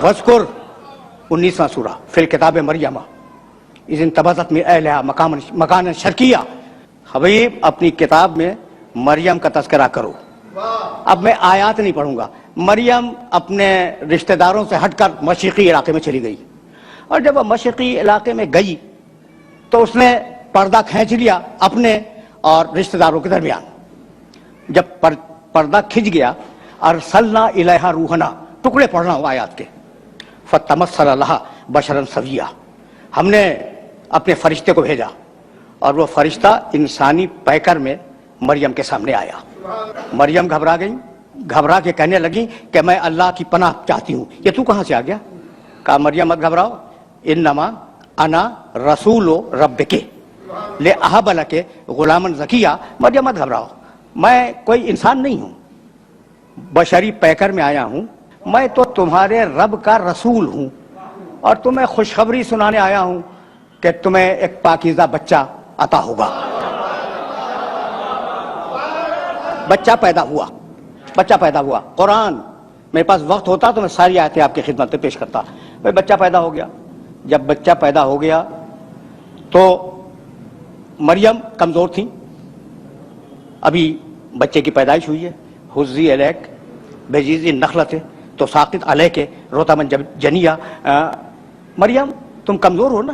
وذکر 19واں سورہ فی الکتاب مریم اذ انتبذت من اہلہا مکانا شرقیہ. حبیب اپنی کتاب میں مریم کا تذکرہ کرو. اب میں آیات نہیں پڑھوں گا. مریم اپنے رشتہ داروں سے ہٹ کر مشرقی علاقے میں چلی گئی، اور جب وہ مشرقی علاقے میں گئی تو اس نے پردہ کھینچ لیا اپنے اور رشتہ داروں کے درمیان. جب پردہ کھنچ گیا، ارسلنا الیہا روحنا، ٹکڑے پڑھنا ہوا آیات کے، فتمثل لہا بشرا سویا، ہم نے اپنے فرشتے کو بھیجا اور وہ فرشتہ انسانی پیکر میں مریم کے سامنے آیا. مریم گھبرا گئی، گھبرا کے کہنے لگی کہ میں اللہ کی پناہ چاہتی ہوں. یہ تو کہاں سے آ گیا؟ کہا مریم مت گھبراؤ، انما انا رسول ربک لأہب لک غلاما زکیہ. مریم مت گھبراؤ، میں کوئی انسان نہیں ہوں، بشری پیکر میں آیا ہوں، میں تو تمہارے رب کا رسول ہوں اور تمہیں خوشخبری سنانے آیا ہوں کہ تمہیں ایک پاکیزہ بچہ عطا ہوگا. بچہ پیدا ہوا، بچہ پیدا ہوا. قرآن میرے پاس وقت ہوتا تو میں ساری آیتیں آپ کی خدمت میں پیش کرتا. بھائی بچہ پیدا ہو گیا. جب بچہ پیدا ہو گیا تو مریم کمزور تھیں، ابھی بچے کی پیدائش ہوئی ہے. حزی الیک بجیز النخلۃ تساقط علیک رطبا جنیہ. مریم تم کمزور ہو نا،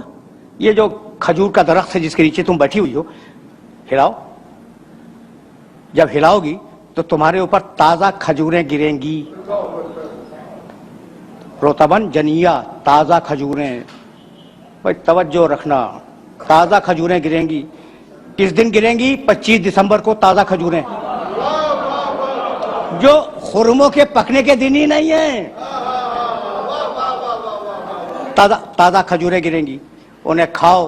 یہ جو کھجور کا درخت ہے جس کے نیچے تم بیٹھی ہوئی ہو، ہلاؤ. جب ہلاؤ گی تو تمہارے اوپر تازہ کھجوریں گریں گی. رطباً جنیہ، تازہ کھجوریں. بھائی توجہ رکھنا، تازہ کھجوریں گریں گی. کس دن گریں گی؟ 25 دسمبر کو تازہ کھجوریں، جو خرموں کے پکنے کے دن ہی نہیں ہیں. تازہ کھجوریں گریں گی، انہیں کھاؤ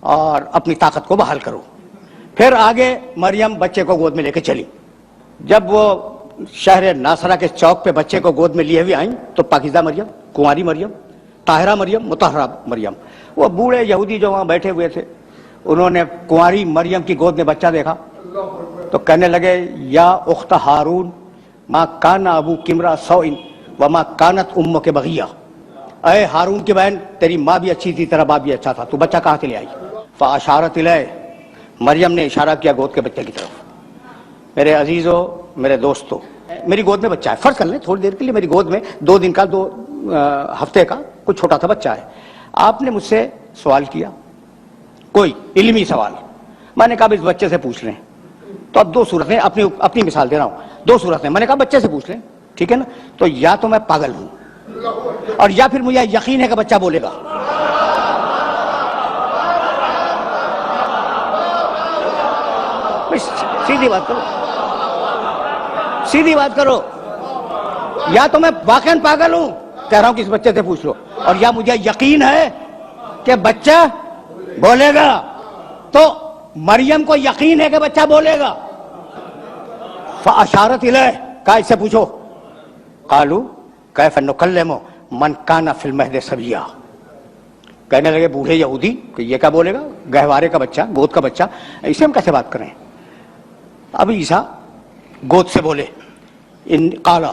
اور اپنی طاقت کو بحال کرو. پھر آگے مریم بچے کو گود میں لے کے چلی. جب وہ شہر ناصرہ کے چوک پہ بچے کو گود میں لیے ہوئے آئیں تو پاکیزہ مریم، کنواری مریم، طاہرہ مریم، مطہرہ مریم. وہ بوڑھے یہودی جو وہاں بیٹھے ہوئے تھے، انہوں نے کنواری مریم کی گود میں بچہ دیکھا تو کہنے لگے یا اخت ہارون ما کان ابوک امرأ سوء وما کانت امک بغیہ. اے ہارون کی بہن، تیری ماں بھی اچھی تھی، تیرا باپ بھی اچھا تھا، تو بچہ کہاں سے لے آئی؟ فاشارت الیہ، مریم نے اشارہ کیا گود کے بچے کی طرف. میرے عزیزو، میرے دوستو، میری گود میں بچہ ہے. فرض کر لیں تھوڑی دیر کے لیے میری گود میں 2 دن کا 2 ہفتے کا کوئی چھوٹا سا بچہ ہے. آپ نے مجھ سے سوال کیا، کوئی علمی سوال. میں نے کہا اس بچے سے پوچھ لیں. تو اب 2 صورتیں، اپنی مثال دے رہا ہوں، 2 صورتیں. میں نے کہا بچے سے پوچھ لیں، ٹھیک ہے نا؟ تو یا تو میں پاگل ہوں اور یا پھر مجھے یقین ہے کہ بچہ بولے گا. سیدھی بات کرو، سیدھی بات کرو. یا تو میں واقعاً پاگل ہوں، کہہ رہا ہوں کہ اس بچے سے پوچھ لو، اور یا مجھے یقین ہے کہ بچہ بولے گا. تو مریم کو یقین ہے کہ بچہ بولے گا. فاشارت الیہ، کہا اس سے پوچھو. قالوا کیف نکلم من کان فی المہد صبیا. کہنے لگے بوڑھے یہودی کہ یہ کیا بولے گا؟ گہوارے کا بچہ، گود کا بچہ، اسے ہم کیسے بات کریں؟ اب عیسیٰ گود سے بولے، قال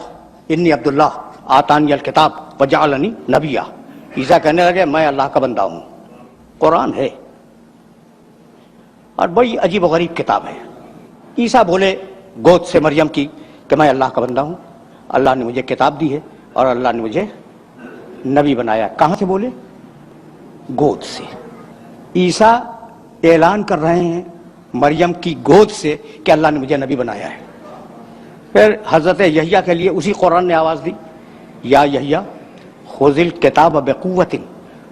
انی عبداللہ آتانی الکتاب وجعلنی نبیا. عیسیٰ کہنے لگے میں اللہ کا بندہ ہوں. قرآن ہے اور بڑی عجیب و غریب کتاب ہے. عیسیٰ بولے گود سے مریم کی کہ میں اللہ کا بندہ ہوں، اللہ نے مجھے کتاب دی ہے اور اللہ نے مجھے نبی بنایا. کہاں سے بولے؟ گود سے. عیسیٰ اعلان کر رہے ہیں مریم کی گود سے کہ اللہ نے مجھے نبی بنایا ہے. پھر حضرت یحییٰ کے لیے اسی قرآن نے آواز دی، یا یحییٰ خذ الکتاب بقوۃ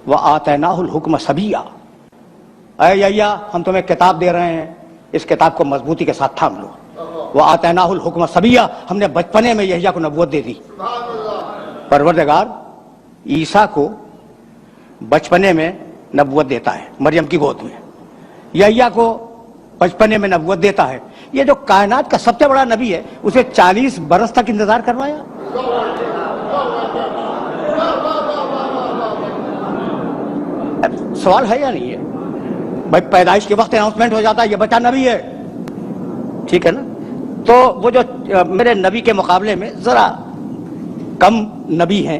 وآتیناہ الحکم صبیا. اے یحییٰ ہم تمہیں کتاب دے رہے ہیں، اس کتاب کو مضبوطی کے ساتھ تھام لو. وآتیناہ الحکم صبیا، ہم نے بچپنے میں یحییٰ کو نبوت دے دی. پروردگار عیسیٰ کو بچپنے میں نبوت دیتا ہے مریم کی گود میں، یحییٰ کو بچپنے میں نبوت دیتا ہے. یہ جو کائنات کا سب سے بڑا نبی ہے اسے 40 برس تک انتظار کروایا. سوال ہے یا نہیں ہے؟ بھائی پیدائش کے وقت اناؤنسمنٹ ہو جاتا ہے یہ بچہ نبی ہے، ٹھیک ہے نا؟ تو وہ جو میرے نبی کے مقابلے میں ذرا کم نبی ہیں